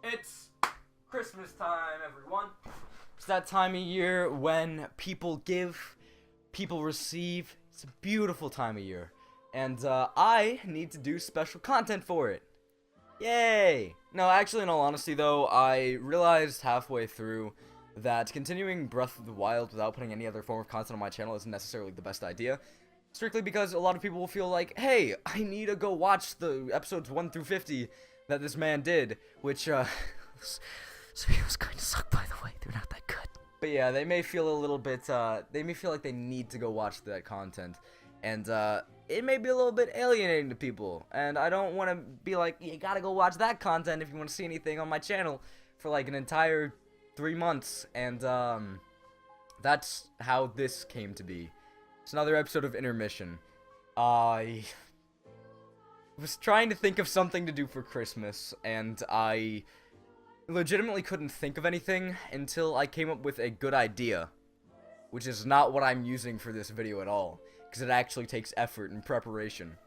It's Christmas time, everyone. It's that time of year when people give, people receive. It's a beautiful time of year. And I need to do special content for it. Yay! No, actually, in all honesty, though, I realized halfway through that continuing Breath of the Wild without putting any other form of content on my channel isn't necessarily the best idea. Strictly because a lot of people will feel like, hey, I need to go watch the episodes 1 through 50 that this man did, which, so he was kind of suck, by the way. They're not that good. But yeah, they may feel a little bit, they may feel like they need to go watch that content. And, it may be a little bit alienating to people. And I don't want to be like, you gotta go watch that content if you want to see anything on my channel for like an entire 3 months. And, that's how this came to be. It's another episode of Intermission. I was trying to think of something to do for Christmas, and I legitimately couldn't think of anything until I came up with a good idea, which is not what I'm using for this video at all, because it actually takes effort and preparation.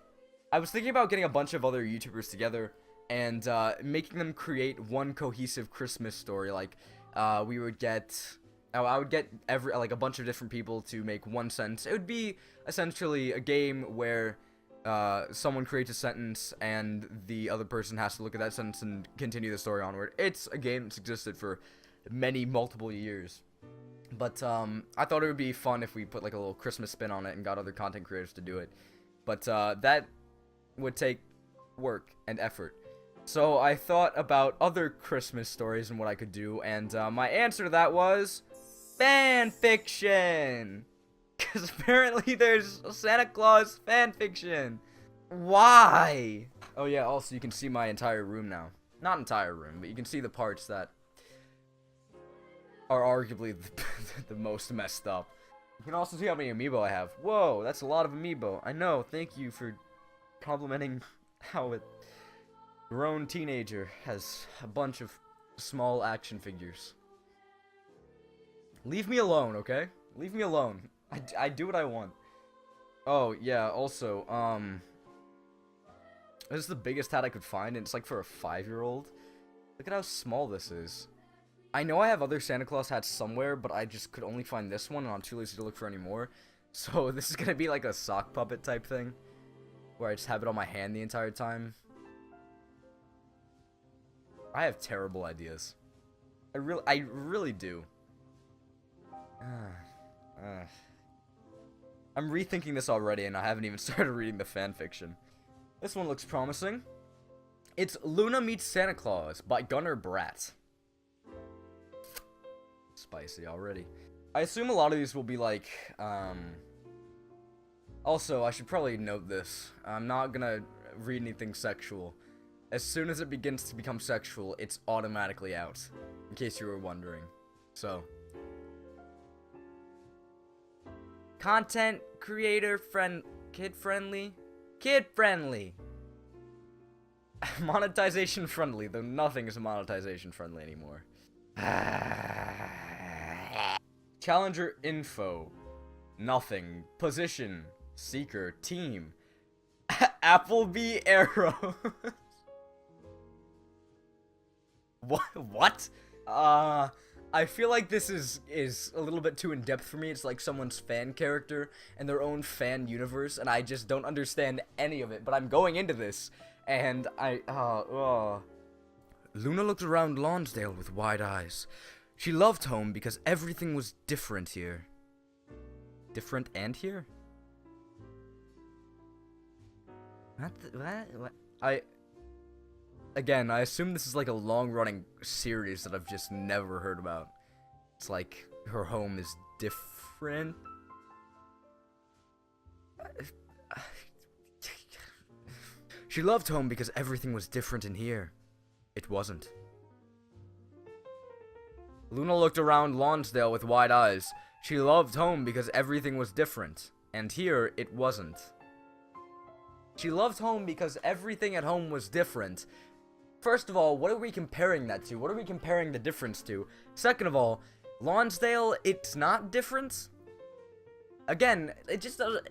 I was thinking about getting a bunch of other YouTubers together and making them create one cohesive Christmas story. Like, we would get... I would get a bunch of different people to make one sentence. It would be essentially a game where someone creates a sentence and the other person has to look at that sentence and continue the story onward. It's a game that's existed for multiple years. But I thought it would be fun if we put like a little Christmas spin on it and got other content creators to do it. But that would take work and effort. So I thought about other Christmas stories and what I could do, and my answer to that was fanfiction. Because apparently there's a Santa Claus fanfiction. Why? Oh yeah, also you can see my entire room now. Not entire room, but you can see the parts that are arguably the most messed up. You can also see how many amiibo I have. Whoa, that's a lot of amiibo. I know, thank you for complimenting how a grown teenager has a bunch of small action figures. Leave me alone, okay? Leave me alone. I do what I want. Oh, yeah, also, this is the biggest hat I could find, and it's like for a 5-year-old. Look at how small this is. I know I have other Santa Claus hats somewhere, but I just could only find this one, and I'm too lazy to look for any more. So this is gonna be like a sock puppet type thing, where I just have it on my hand the entire time. I have terrible ideas. I really do. I'm rethinking this already, and I haven't even started reading the fanfiction. This one looks promising. It's Luna Meets Santa Claus by Gunnar Bratt. Spicy already. I assume a lot of these will be like, Also, I should probably note this. I'm not gonna read anything sexual. As soon as it begins to become sexual, it's automatically out. In case you were wondering. So. Content creator kid friendly? Kid friendly! Monetization friendly, though nothing is monetization friendly anymore. Challenger info. Nothing. Position. Seeker. Team. Applebee arrow. What? I feel like this is a little bit too in-depth for me. It's like someone's fan character and their own fan universe, and I just don't understand any of it. But I'm going into this, and Luna looked around Lonsdale with wide eyes. She loved home because everything was different here. Different and here? What? Again, I assume this is like a long-running series that I've just never heard about. It's like, her home is different? She loved home because everything was different in here. It wasn't. Luna looked around Lonsdale with wide eyes. She loved home because everything was different. And here, it wasn't. She loved home because everything at home was different. First of all, what are we comparing that to? What are we comparing the difference to? Second of all, Lonsdale, it's not different? Again, it just doesn't...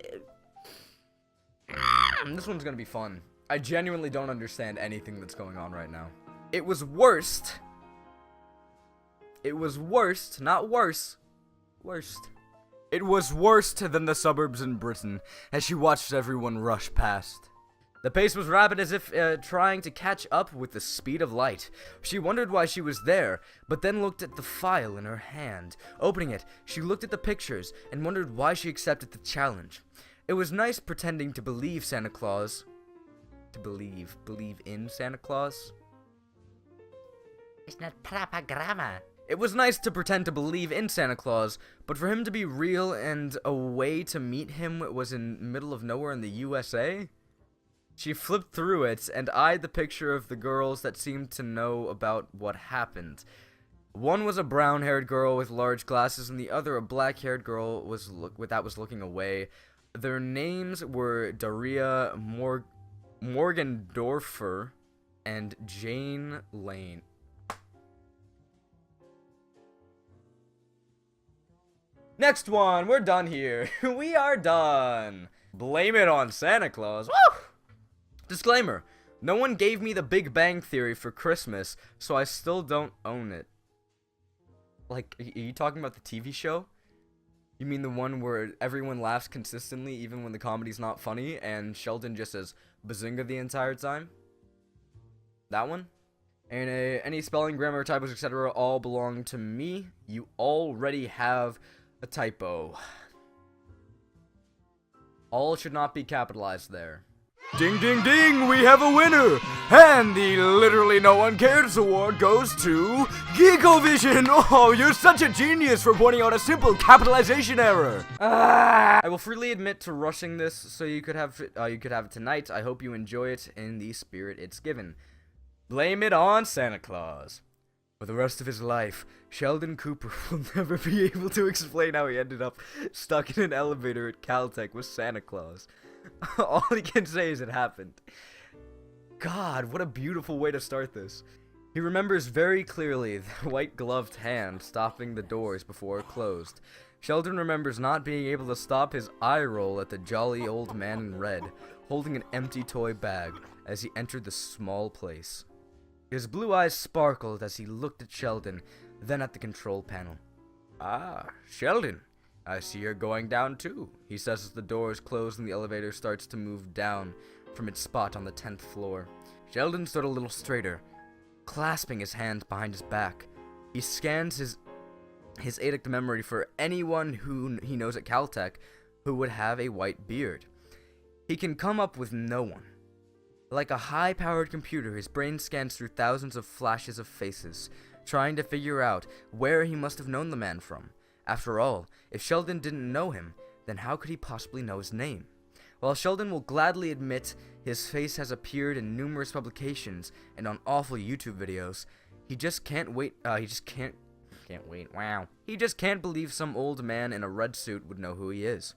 This one's gonna be fun. I genuinely don't understand anything that's going on right now. It was worst. It was worst, not worse. Worst. It was worse than the suburbs in Britain, as she watched everyone rush past. The pace was rapid, as if trying to catch up with the speed of light. She wondered why she was there, but then looked at the file in her hand. Opening it, she looked at the pictures, and wondered why she accepted the challenge. It was nice pretending to believe Santa Claus. To believe in Santa Claus? It's not proper grammar. It was nice to pretend to believe in Santa Claus, but for him to be real and a way to meet him was in middle of nowhere in the USA? She flipped through it and eyed the picture of the girls that seemed to know about what happened. One was a brown-haired girl with large glasses, and the other a black-haired girl that was looking away. Their names were Daria Morgendorfer and Jane Lane. Next one, we're done here. We are done. Blame it on Santa Claus. Woo! Disclaimer, no one gave me the Big Bang Theory for Christmas, so I still don't own it. Like, are you talking about the TV show? You mean the one where everyone laughs consistently even when the comedy's not funny, and Sheldon just says bazinga the entire time? That one? And any spelling, grammar, typos, etc. all belong to me. You already have a typo. All should not be capitalized there. Ding ding ding, we have a winner! And the Literally No One Cares award goes to Geekovision! Oh, you're such a genius for pointing out a simple capitalization error! I will freely admit to rushing this so you could have it tonight. I hope you enjoy it in the spirit it's given. Blame it on Santa Claus. For the rest of his life, Sheldon Cooper will never be able to explain how he ended up stuck in an elevator at Caltech with Santa Claus. All he can say is it happened. God, what a beautiful way to start this. He remembers very clearly the white-gloved hand stopping the doors before it closed. Sheldon remembers not being able to stop his eye roll at the jolly old man in red, holding an empty toy bag as he entered the small place. His blue eyes sparkled as he looked at Sheldon, then at the control panel. Ah, Sheldon. I see you're going down too, he says as the doors close and the elevator starts to move down from its spot on the 10th floor. Sheldon stood a little straighter, clasping his hands behind his back. He scans his eidetic memory for anyone who he knows at Caltech who would have a white beard. He can come up with no one. Like a high-powered computer, his brain scans through thousands of flashes of faces, trying to figure out where he must have known the man from. After all, if Sheldon didn't know him, then how could he possibly know his name? While Sheldon will gladly admit his face has appeared in numerous publications and on awful YouTube videos, he just can't wait. He just can't wait. Wow. He just can't believe some old man in a red suit would know who he is.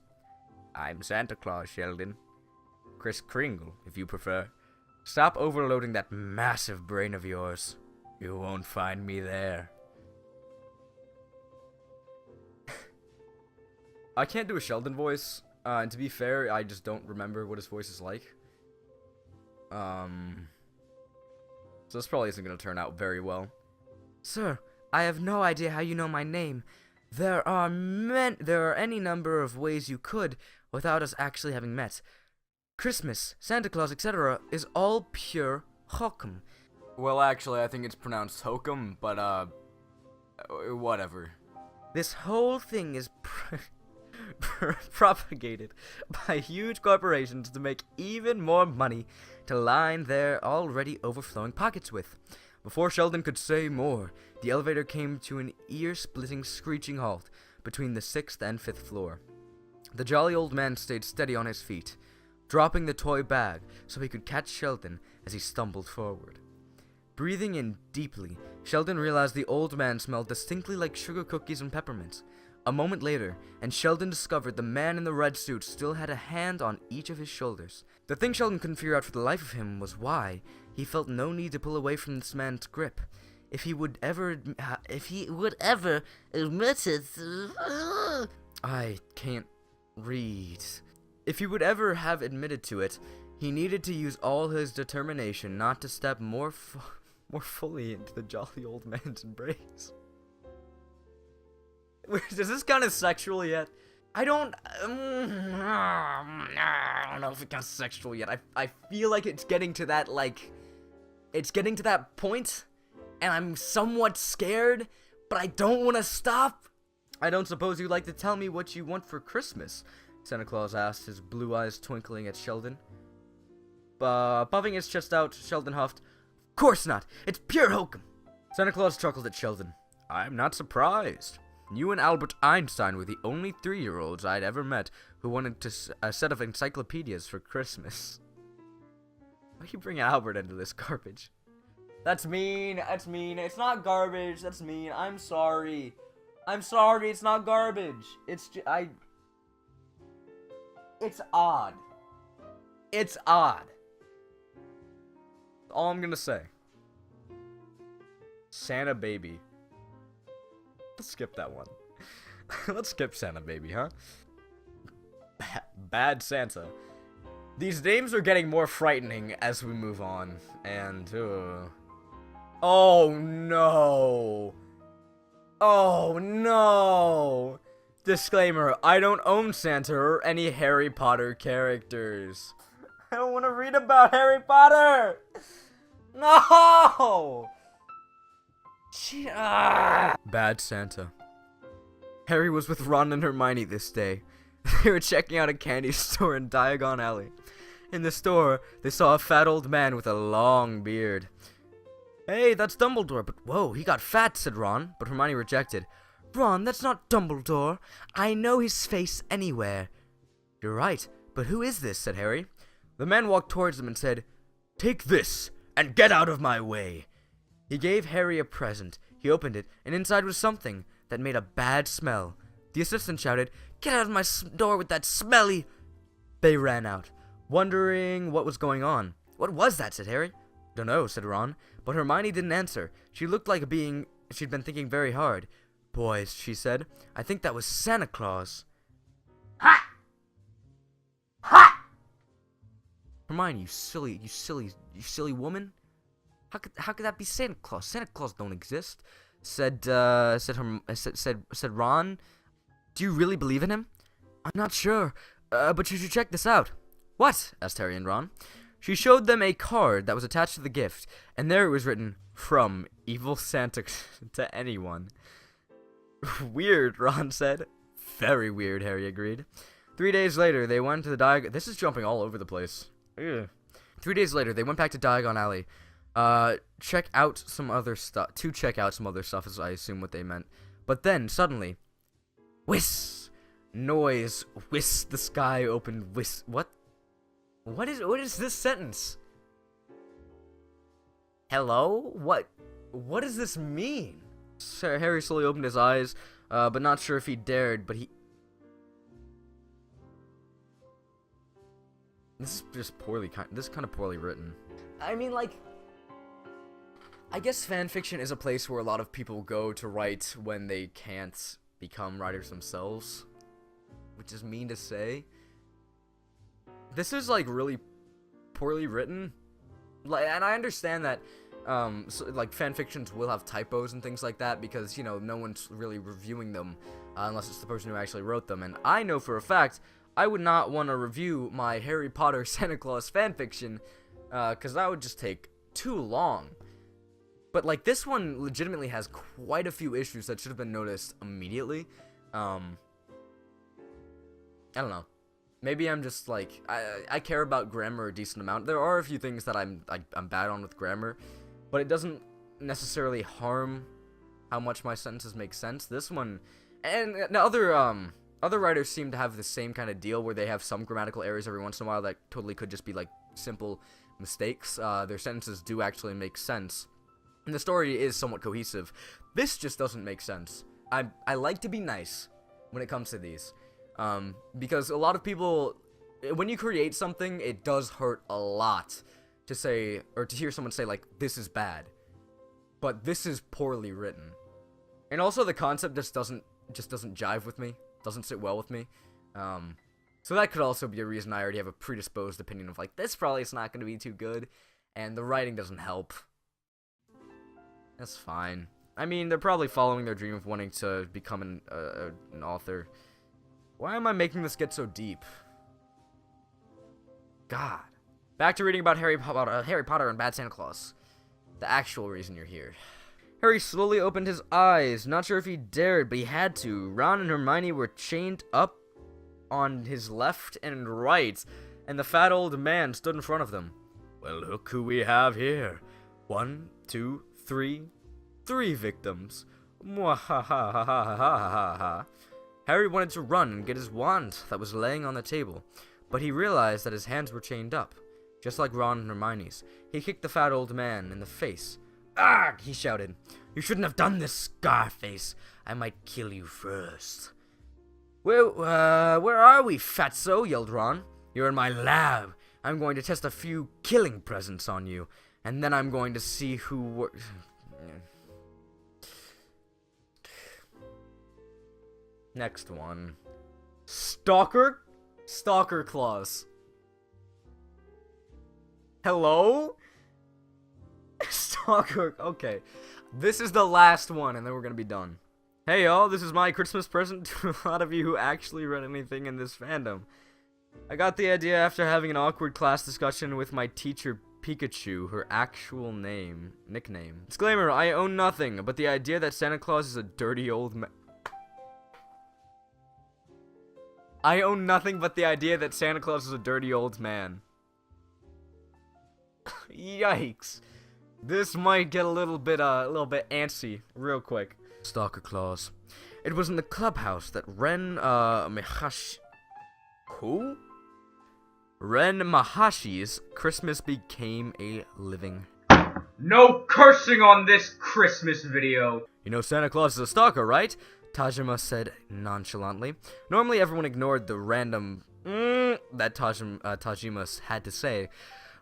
I'm Santa Claus, Sheldon. Kris Kringle, if you prefer. Stop overloading that massive brain of yours. You won't find me there. I can't do a Sheldon voice, and to be fair, I just don't remember what his voice is like. So this probably isn't going to turn out very well. Sir, I have no idea how you know my name. There are any number of ways you could, without us actually having met. Christmas, Santa Claus, etc. is all pure hokum. Well, actually, I think it's pronounced hokum, but, whatever. This whole thing is propagated by huge corporations to make even more money to line their already overflowing pockets with. Before Sheldon could say more, the elevator came to an ear-splitting screeching halt between the 6th and 5th floor. The jolly old man stayed steady on his feet, dropping the toy bag so he could catch Sheldon as he stumbled forward. Breathing in deeply, Sheldon realized the old man smelled distinctly like sugar cookies and peppermints. A moment later, and Sheldon discovered the man in the red suit still had a hand on each of his shoulders. The thing Sheldon couldn't figure out for the life of him was why he felt no need to pull away from this man's grip. If he would ever admit it... I can't read. If he would ever have admitted to it, he needed to use all his determination not to step more more fully into the jolly old man's embrace. Is this kind of sexual yet? I don't know if it got sexual yet. I feel like it's getting to that, like, it's getting to that point, and I'm somewhat scared, but I don't want to stop. I don't suppose you'd like to tell me what you want for Christmas? Santa Claus asked, his blue eyes twinkling at Sheldon. Puffing his chest out, Sheldon huffed, "Of course not. It's pure hokum." Santa Claus chuckled at Sheldon. "I'm not surprised. You and Albert Einstein were the only 3-year-olds I'd ever met who wanted a set of encyclopedias for Christmas." Why you bring Albert into this garbage? That's mean. That's mean. It's not garbage. That's mean. I'm sorry. I'm sorry. It's not garbage. It's It's odd. It's odd. All I'm gonna say. Santa Baby. Let's skip that one. Let's skip Santa Baby, huh? Bad Santa. These names are getting more frightening as we move on, and oh no! Oh no! Disclaimer, I don't own Santa or any Harry Potter characters. I don't want to read about Harry Potter! No! Bad Santa. Harry was with Ron and Hermione this day. They were checking out a candy store in Diagon Alley. In the store, they saw a fat old man with a long beard. "Hey, that's Dumbledore, but whoa, he got fat," said Ron, but Hermione rejected. "Ron, that's not Dumbledore. I know his face anywhere." "You're right, but who is this?" said Harry. The man walked towards them and said, "Take this, and get out of my way." He gave Harry a present. He opened it, and inside was something that made a bad smell. The assistant shouted, "Get out of my door with that smelly—" They ran out, wondering what was going on. "What was that?" said Harry. "Dunno," said Ron, but Hermione didn't answer. She looked like she'd been thinking very hard. "Boys," she said, "I think that was Santa Claus." Ha! Ha! Hermione, you silly woman. How could that be Santa Claus? Santa Claus don't exist," said Ron. "Do you really believe in him?" "I'm not sure, but you should check this out." "What?" asked Harry and Ron. She showed them a card that was attached to the gift, and there it was written, "From Evil Santa to anyone." "Weird," Ron said. "Very weird," Harry agreed. 3 days later, they went to the Diagon... This is jumping all over the place. Ugh. 3 days later, they went back to Diagon Alley. Check out some other stuff. To check out some other stuff is, I assume, what they meant. But then, suddenly... Whiss! Noise. Whiss. The sky opened. Whiss. What? What is this sentence? Hello? What does this mean? Sir Harry slowly opened his eyes, but not sure if he dared, but he... This is kind of poorly written. I mean, like... I guess fanfiction is a place where a lot of people go to write when they can't become writers themselves. Which is mean to say. This is, like, really poorly written. Like, and I understand that, like, fanfictions will have typos and things like that because, you know, no one's really reviewing them unless it's the person who actually wrote them. And I know for a fact I would not want to review my Harry Potter Santa Claus fanfiction because that would just take too long. But, like, this one legitimately has quite a few issues that should have been noticed immediately. I don't know. Maybe I'm just, like, I care about grammar a decent amount. There are a few things that I'm bad on with grammar, but it doesn't necessarily harm how much my sentences make sense. This one, and other writers seem to have the same kind of deal where they have some grammatical errors every once in a while that totally could just be, like, simple mistakes. Their sentences do actually make sense. And the story is somewhat cohesive. This just doesn't make sense. I like to be nice when it comes to these. Because a lot of people, when you create something, it does hurt a lot to say, or to hear someone say, like, this is bad. But this is poorly written. And also the concept just doesn't jive with me. Doesn't sit well with me. So that could also be a reason I already have a predisposed opinion of, like, this probably is not going to be too good. And the writing doesn't help. That's fine. I mean, they're probably following their dream of wanting to become an author. Why am I making this get so deep? God. Back to reading about Harry Potter and Bad Santa Claus. The actual reason you're here. Harry slowly opened his eyes. Not sure if he dared, but he had to. Ron and Hermione were chained up on his left and right, and the fat old man stood in front of them. Well, look who we have here. 1, 2, 3. 3 victims. Mwahahahahaha. Harry wanted to run and get his wand that was laying on the table, but he realized that his hands were chained up, just like Ron and Hermione's. He kicked the fat old man in the face. "Ah!" he shouted. "You shouldn't have done this, Scarface. I might kill you first." Where are we, fatso?" yelled Ron. "You're in my lab. I'm going to test a few killing presents on you, and then I'm going to see who works." Next one. Stalker? Stalker Claus. Hello? Stalker. Okay. This is the last one, and then we're gonna be done. Hey y'all, this is my Christmas present to a lot of you who actually read anything in this fandom. I got the idea after having an awkward class discussion with my teacher Pikachu, her actual nickname. Disclaimer, I own nothing, but the idea that Santa Claus is a dirty old man. I own nothing but the idea that Santa Claus is a dirty old man. Yikes. This might get a little bit antsy real quick. Stalker Claus. It was in the clubhouse that Ren Mahashi's Christmas became a living. No cursing on this Christmas video. You know Santa Claus is a stalker, right? Tajima said nonchalantly. Normally everyone ignored the random that Tajima had to say.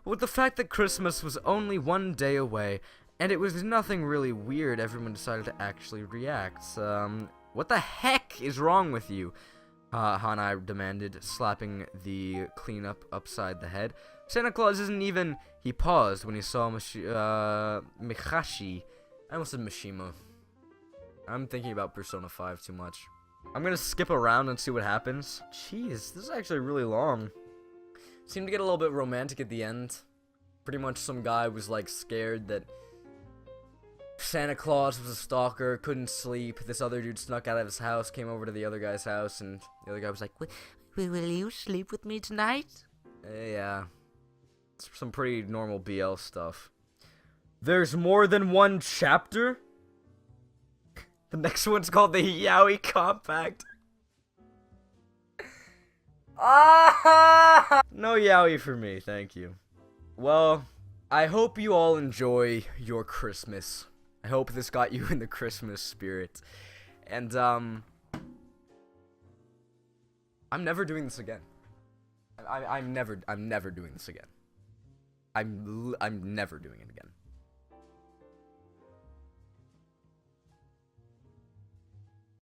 With the fact that Christmas was only 1 day away, and it was nothing really weird, everyone decided to actually react. What the heck is wrong with you? Hanai demanded, slapping the cleanup upside the head. Santa Claus isn't even... He paused when he saw Mihashi. I almost said Mishima. I'm thinking about Persona 5 too much. I'm gonna skip around and see what happens. Jeez, this is actually really long. Seemed to get a little bit romantic at the end. Pretty much some guy was like scared that Santa Claus was a stalker, couldn't sleep. This other dude snuck out of his house, came over to the other guy's house, and the other guy was like, will you sleep with me tonight? Yeah. It's some pretty normal BL stuff. There's more than one chapter? The next one's called the Yaoi Compact. No yaoi for me, thank you. Well, I hope you all enjoy your Christmas. I hope this got you in the Christmas spirit. And, I'm never doing this again. I'm never doing this again. I'm never doing it again.